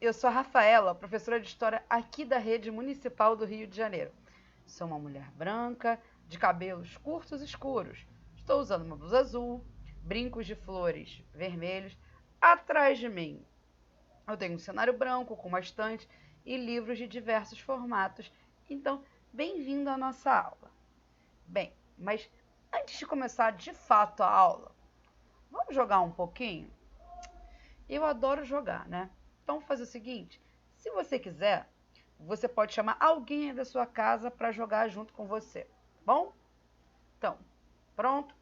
eu sou a Rafaela, professora de História aqui da Rede Municipal do Rio de Janeiro. Sou uma mulher branca, de cabelos curtos e escuros. Estou usando uma blusa azul, brincos de flores vermelhos. Atrás de mim, eu tenho um cenário branco com uma estante e livros de diversos formatos. Então, bem-vindo à nossa aula. Bem, mas antes de começar de fato a aula, vamos jogar um pouquinho? Eu adoro jogar, né? Então, vamos fazer o seguinte, se você quiser, você pode chamar alguém da sua casa para jogar junto com você, tá bom? Então, pronto?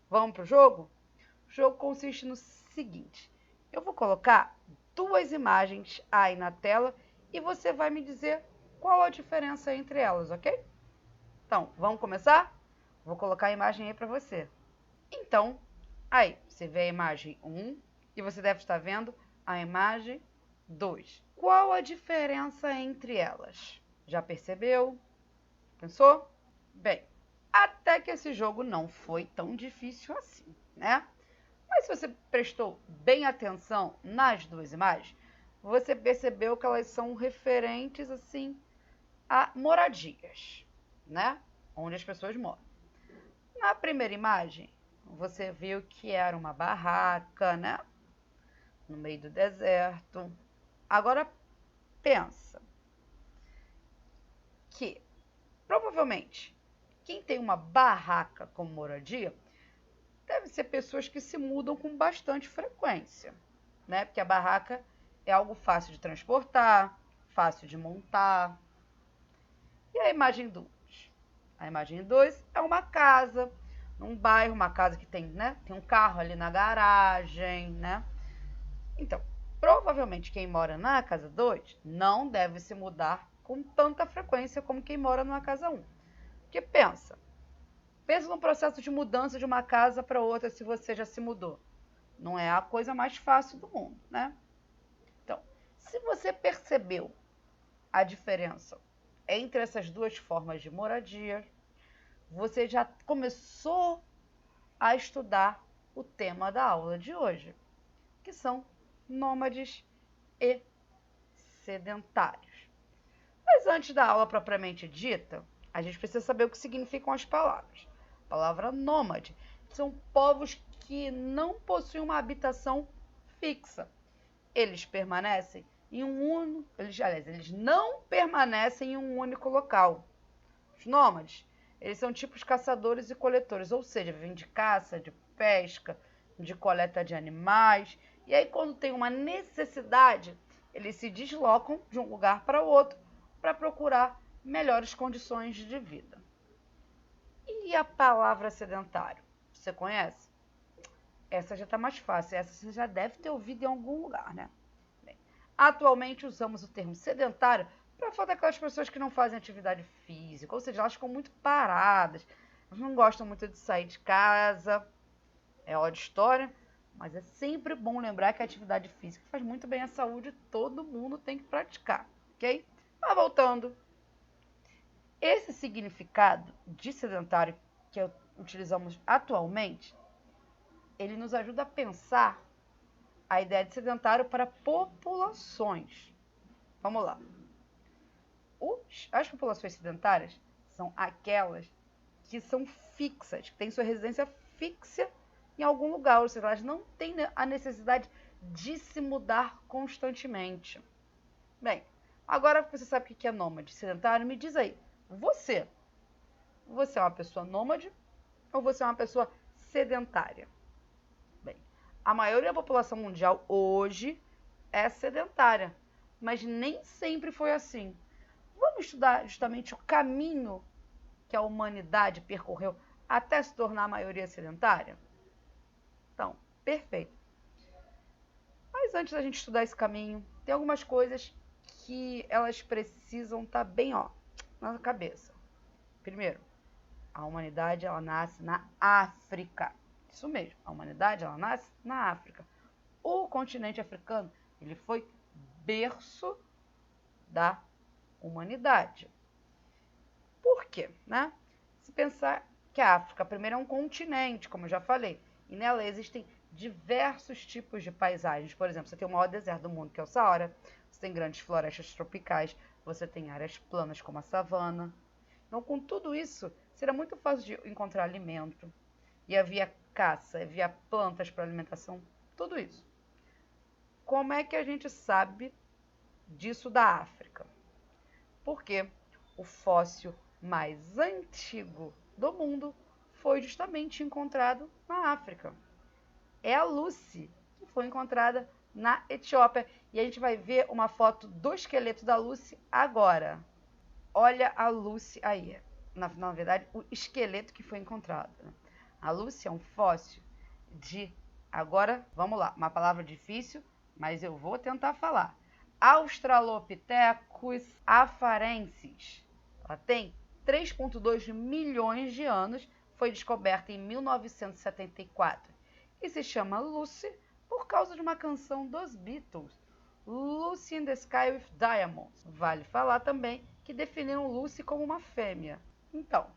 Vamos para o jogo? O jogo consiste no seguinte, eu vou colocar duas imagens aí na tela e você vai me dizer qual a diferença entre elas, ok? Então, vamos começar? Vou colocar a imagem aí para você. Então, aí, você vê a imagem 1 e você deve estar vendo a imagem 2. Qual a diferença entre elas? Já percebeu? Pensou? Bem, até que esse jogo não foi tão difícil assim, né? Mas se você prestou bem atenção nas duas imagens, você percebeu que elas são referentes, assim, a moradias, né? Onde as pessoas moram. Na primeira imagem, você viu que era uma barraca, né? No meio do deserto. Agora, pensa que, provavelmente, quem tem uma barraca como moradia deve ser pessoas que se mudam com bastante frequência, né? Porque a barraca é algo fácil de transportar, fácil de montar. E a imagem 2? A imagem 2 é uma casa, num bairro, uma casa que tem, né? Tem um carro ali na garagem, né? Então, provavelmente quem mora na casa 2 não deve se mudar com tanta frequência como quem mora numa casa 1. Porque pensa no processo de mudança de uma casa para outra se você já se mudou. Não é a coisa mais fácil do mundo, né? Então, se você percebeu a diferença entre essas duas formas de moradia, você já começou a estudar o tema da aula de hoje, que são nômades e sedentários. Mas antes da aula propriamente dita, a gente precisa saber o que significam as palavras. A palavra nômade são povos que não possuem uma habitação fixa. Eles permanecem em eles não permanecem em um único local. Os nômades, eles são tipos caçadores e coletores, ou seja, vivem de caça, de pesca, de coleta de animais. E aí, quando tem uma necessidade, eles se deslocam de um lugar para o outro para procurar melhores condições de vida. E a palavra sedentário? Você conhece? Essa já está mais fácil, essa você já deve ter ouvido em algum lugar, né? Bem, atualmente usamos o termo sedentário para falar daquelas pessoas que não fazem atividade física, ou seja, elas ficam muito paradas, elas não gostam muito de sair de casa, é hora de história, mas é sempre bom lembrar que a atividade física faz muito bem à saúde, todo mundo tem que praticar, ok? Mas voltando, esse significado de sedentário que utilizamos atualmente, ele nos ajuda a pensar a ideia de sedentário para populações. Vamos lá. As populações sedentárias são aquelas que são fixas, que têm sua residência fixa em algum lugar, ou seja, elas não têm a necessidade de se mudar constantemente. Bem, agora que você sabe o que é nômade, sedentário, me diz aí, você é uma pessoa nômade ou você é uma pessoa sedentária? Bem, a maioria da população mundial hoje é sedentária, mas nem sempre foi assim. Vamos estudar justamente o caminho que a humanidade percorreu até se tornar a maioria sedentária? Então, perfeito. Mas antes da gente estudar esse caminho, tem algumas coisas que elas precisam estar bem, na cabeça. Primeiro, a humanidade ela nasce na África. Isso mesmo, a humanidade ela nasce na África. O continente africano, ele foi berço da humanidade. Por quê, Se pensar que a África, primeiro, é um continente, como eu já falei, e nela existem diversos tipos de paisagens. Por exemplo, você tem o maior deserto do mundo, que é o Saara, você tem grandes florestas tropicais, você tem áreas planas como a savana. Então, com tudo isso, será muito fácil de encontrar alimento. E havia caça, havia plantas para alimentação, tudo isso. Como é que a gente sabe disso da África? Porque o fóssil mais antigo do mundo foi justamente encontrado na África. É a Lucy, que foi encontrada na Etiópia. E a gente vai ver uma foto do esqueleto da Lucy agora. Olha a Lucy aí. Na verdade, o esqueleto que foi encontrado. A Lucy é um fóssil de... Agora, vamos lá. Uma palavra difícil, mas eu vou tentar falar. Australopithecus afarensis. Ela tem 3,2 milhões de anos. Foi descoberta em 1974. E se chama Lucy por causa de uma canção dos Beatles, Lucy in the Sky with Diamonds. Vale falar também que definiram Lucy como uma fêmea. Então,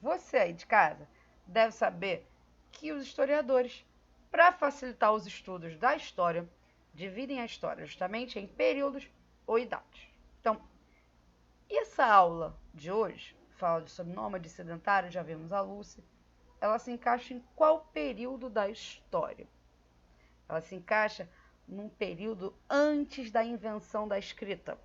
você aí de casa deve saber que os historiadores, para facilitar os estudos da história, dividem a história justamente em períodos ou idades. Então, e essa aula de hoje, fala sobre nômade sedentário, já vimos a Lucy, ela se encaixa em qual período da história? Ela se encaixa num período antes da invenção da escrita.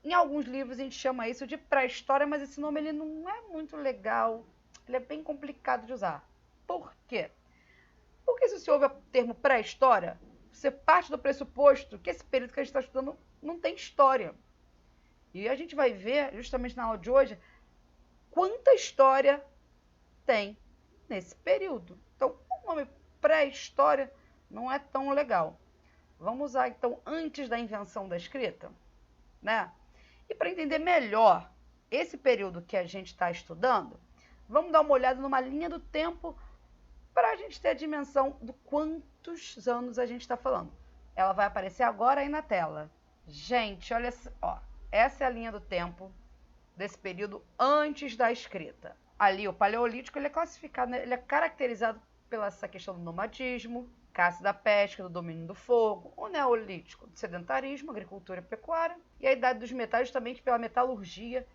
Em alguns livros a gente chama isso de pré-história, mas esse nome ele não é muito legal, ele é bem complicado de usar. Por quê? Porque se você ouve o termo pré-história, você parte do pressuposto que esse período que a gente está estudando não tem história. E a gente vai ver, justamente na aula de hoje, quanta história tem nesse período. Então, o nome pré-história não é tão legal. Vamos usar, então, antes da invenção da escrita, né? E para entender melhor esse período que a gente está estudando, vamos dar uma olhada numa linha do tempo para a gente ter a dimensão de quantos anos a gente está falando. Ela vai aparecer agora aí na tela. Gente, olha ó, essa é a linha do tempo desse período antes da escrita. Ali, o Paleolítico, ele é classificado, ele é caracterizado pela essa questão do nomadismo, caça da pesca, do domínio do fogo. O Neolítico, do sedentarismo, agricultura e pecuária. E a Idade dos Metais, justamente pela metalurgia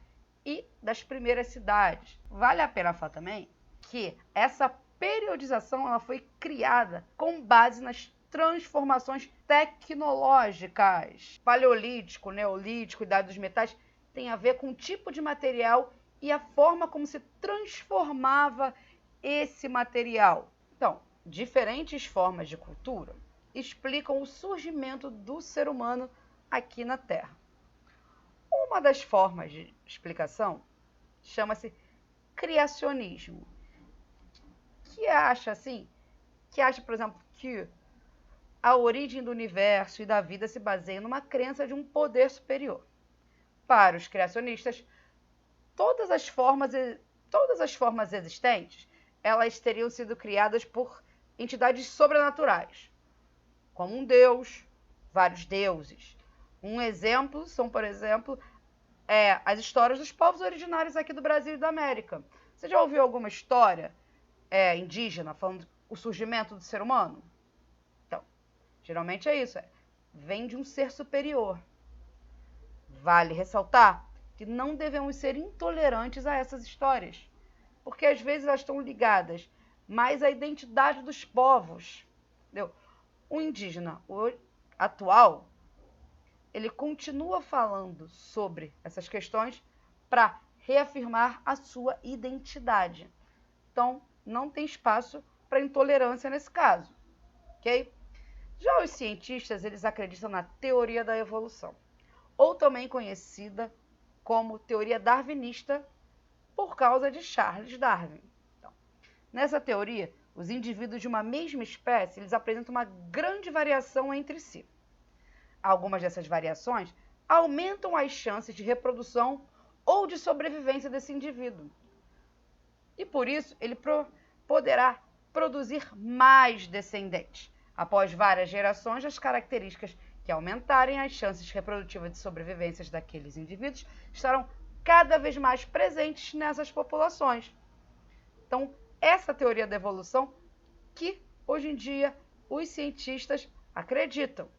e das primeiras cidades. Vale a pena falar também que essa periodização ela foi criada com base nas transformações tecnológicas. Paleolítico, Neolítico, Idade dos Metais tem a ver com o tipo de material e a forma como se transformava esse material. Então, diferentes formas de cultura explicam o surgimento do ser humano aqui na Terra. Uma das formas de explicação chama-se criacionismo, que acha, por exemplo, que a origem do universo e da vida se baseia numa crença de um poder superior. Para os criacionistas, todas as formas existentes, elas teriam sido criadas por entidades sobrenaturais, como um deus, vários deuses. Um exemplo são, por exemplo, as histórias dos povos originários aqui do Brasil e da América. Você já ouviu alguma história indígena falando o surgimento do ser humano? Então, geralmente é isso, vem de um ser superior. Vale ressaltar que não devemos ser intolerantes a essas histórias, porque às vezes elas estão ligadas mais à identidade dos povos. Entendeu? O indígena atual, ele continua falando sobre essas questões para reafirmar a sua identidade. Então, não tem espaço para intolerância nesse caso, ok? Já os cientistas, eles acreditam na teoria da evolução, ou também conhecida como teoria darwinista, por causa de Charles Darwin. Então, nessa teoria, os indivíduos de uma mesma espécie, eles apresentam uma grande variação entre si. Algumas dessas variações aumentam as chances de reprodução ou de sobrevivência desse indivíduo. E por isso, ele poderá produzir mais descendentes. Após várias gerações, as características que aumentarem as chances reprodutivas de sobrevivência daqueles indivíduos estarão cada vez mais presentes nessas populações. Então, essa teoria da evolução que hoje em dia os cientistas acreditam.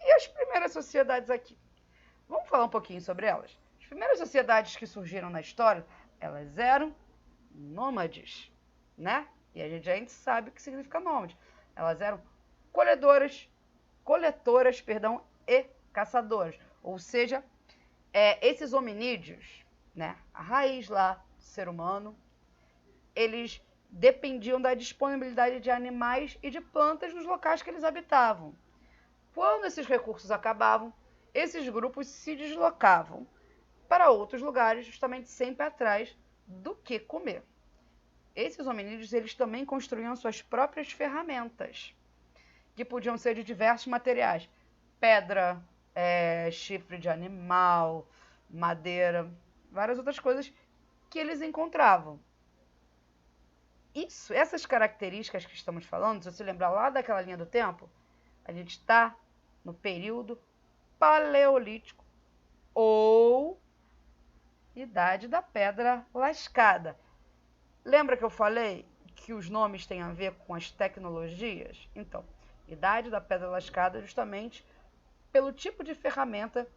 E as primeiras sociedades aqui? Vamos falar um pouquinho sobre elas. As primeiras sociedades que surgiram na história, elas eram nômades, né? E a gente sabe o que significa nômade. Elas eram coletoras, e caçadoras. Ou seja, esses hominídeos, né? A raiz lá do ser humano, eles dependiam da disponibilidade de animais e de plantas nos locais que eles habitavam. Quando esses recursos acabavam, esses grupos se deslocavam para outros lugares, justamente sempre atrás do que comer. Esses hominídeos, eles também construíam suas próprias ferramentas, que podiam ser de diversos materiais. Pedra, chifre de animal, madeira, várias outras coisas que eles encontravam. Essas características que estamos falando, se você lembrar lá daquela linha do tempo, a gente está no período paleolítico ou idade da pedra lascada. Lembra que eu falei que os nomes têm a ver com as tecnologias? Então, idade da pedra lascada justamente pelo tipo de ferramenta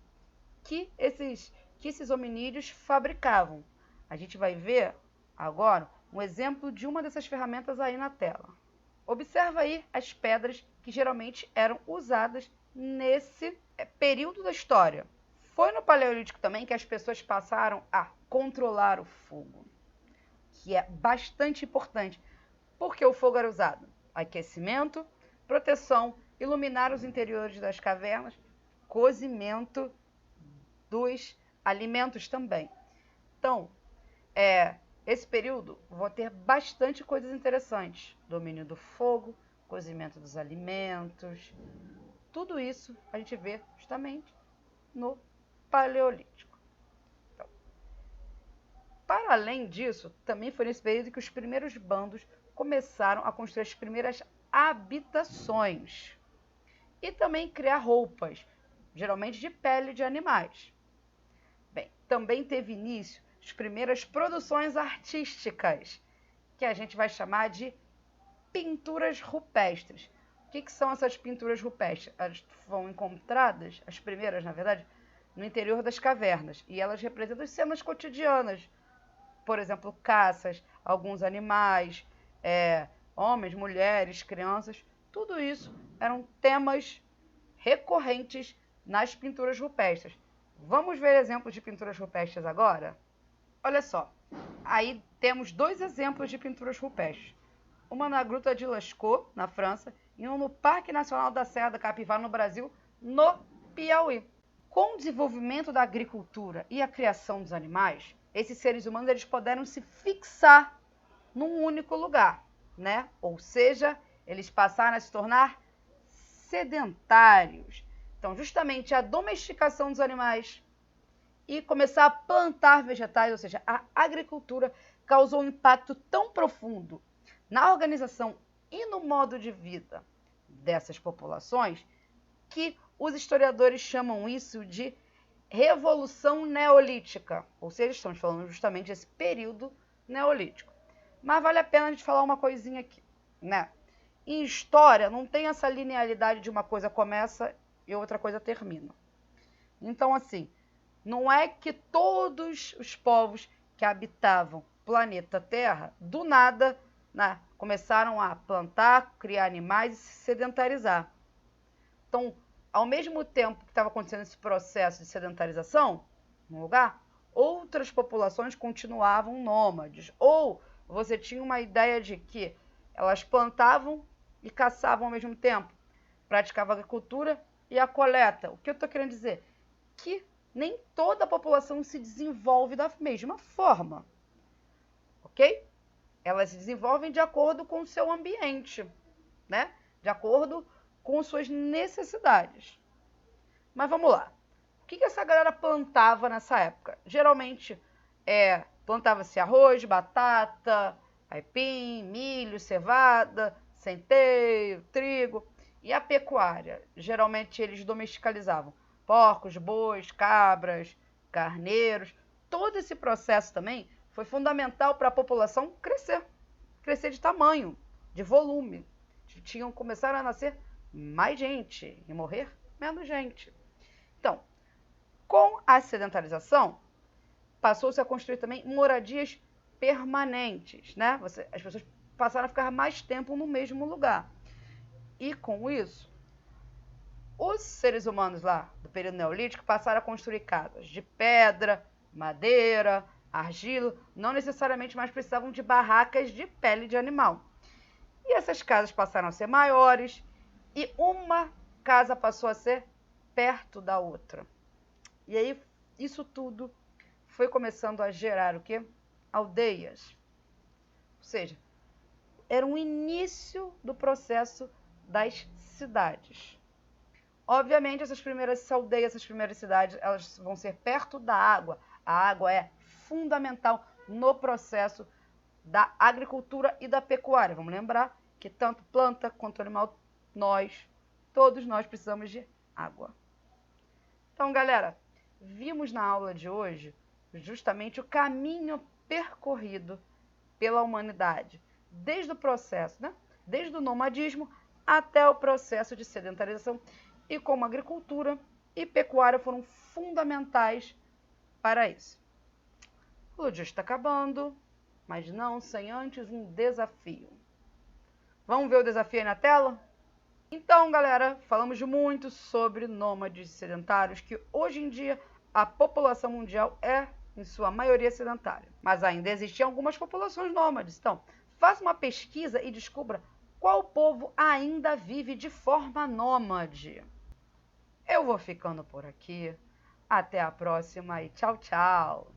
que esses hominídeos fabricavam. A gente vai ver agora um exemplo de uma dessas ferramentas aí na tela. Observa aí as pedras que geralmente eram usadas nesse período da história. Foi no Paleolítico também que as pessoas passaram a controlar o fogo, que é bastante importante. Porque o fogo era usado? Aquecimento, proteção, iluminar os interiores das cavernas, cozimento dos alimentos também. Então, esse período vou ter bastante coisas interessantes. Domínio do fogo, cozimento dos alimentos. Tudo isso a gente vê justamente no Paleolítico. Então, para além disso, também foi nesse período que os primeiros bandos começaram a construir as primeiras habitações e também criar roupas, geralmente de pele de animais. Bem, também teve início as primeiras produções artísticas, que a gente vai chamar de pinturas rupestres. O que são essas pinturas rupestres? Elas foram encontradas, as primeiras, na verdade, no interior das cavernas, e elas representam cenas cotidianas, por exemplo, caças, alguns animais, homens, mulheres, crianças, tudo isso eram temas recorrentes nas pinturas rupestres. Vamos ver exemplos de pinturas rupestres agora? Olha só, aí temos dois exemplos de pinturas rupestres. Uma na Gruta de Lascaux, na França, e uma no Parque Nacional da Serra da Capivara, no Brasil, no Piauí. Com o desenvolvimento da agricultura e a criação dos animais, esses seres humanos eles puderam se fixar num único lugar, né? Ou seja, eles passaram a se tornar sedentários. Então, justamente a domesticação dos animais e começar a plantar vegetais, ou seja, a agricultura causou um impacto tão profundo na organização e no modo de vida dessas populações que os historiadores chamam isso de Revolução Neolítica, ou seja, estamos falando justamente desse período neolítico. Mas vale a pena a gente falar uma coisinha aqui, né? Em história, não tem essa linearidade de uma coisa começa e outra coisa termina. Então, assim, não é que todos os povos que habitavam o planeta Terra, do nada, né, começaram a plantar, criar animais e se sedentarizar. Então, ao mesmo tempo que estava acontecendo esse processo de sedentarização no lugar, outras populações continuavam nômades. Ou você tinha uma ideia de que elas plantavam e caçavam ao mesmo tempo, praticavam a agricultura e a coleta. O que eu estou querendo dizer? Que nem toda a população se desenvolve da mesma forma, ok? Elas se desenvolvem de acordo com o seu ambiente, né? De acordo com suas necessidades. Mas vamos lá. O que essa galera plantava nessa época? Geralmente plantava-se arroz, batata, aipim, milho, cevada, centeio, trigo. E a pecuária? Geralmente eles domesticalizavam porcos, bois, cabras, carneiros. Todo esse processo também foi fundamental para a população crescer de tamanho de volume. Começaram a nascer mais gente e morrer menos gente. Então, com a sedentarização, passou-se a construir também moradias permanentes, né? As pessoas passaram a ficar mais tempo no mesmo lugar. E com isso, os seres humanos lá do período neolítico passaram a construir casas de pedra, madeira, argila, não necessariamente mais precisavam de barracas de pele de animal. E essas casas passaram a ser maiores e uma casa passou a ser perto da outra. E aí, isso tudo foi começando a gerar o quê? Aldeias. Ou seja, era um início do processo das cidades. Obviamente, essas primeiras aldeias, essas primeiras cidades, elas vão ser perto da água. A água é fundamental no processo da agricultura e da pecuária. Vamos lembrar que tanto planta quanto animal, todos nós precisamos de água. Então, galera, vimos na aula de hoje justamente o caminho percorrido pela humanidade, desde o processo, né? Desde o nomadismo até o processo de sedentarização, e como a agricultura e pecuária foram fundamentais para isso. O dia está acabando, mas não sem antes um desafio. Vamos ver o desafio aí na tela? Então, galera, falamos muito sobre nômades sedentários, que hoje em dia a população mundial é, em sua maioria, sedentária. Mas ainda existem algumas populações nômades. Então, faça uma pesquisa e descubra qual povo ainda vive de forma nômade. Eu vou ficando por aqui. Até a próxima e tchau, tchau!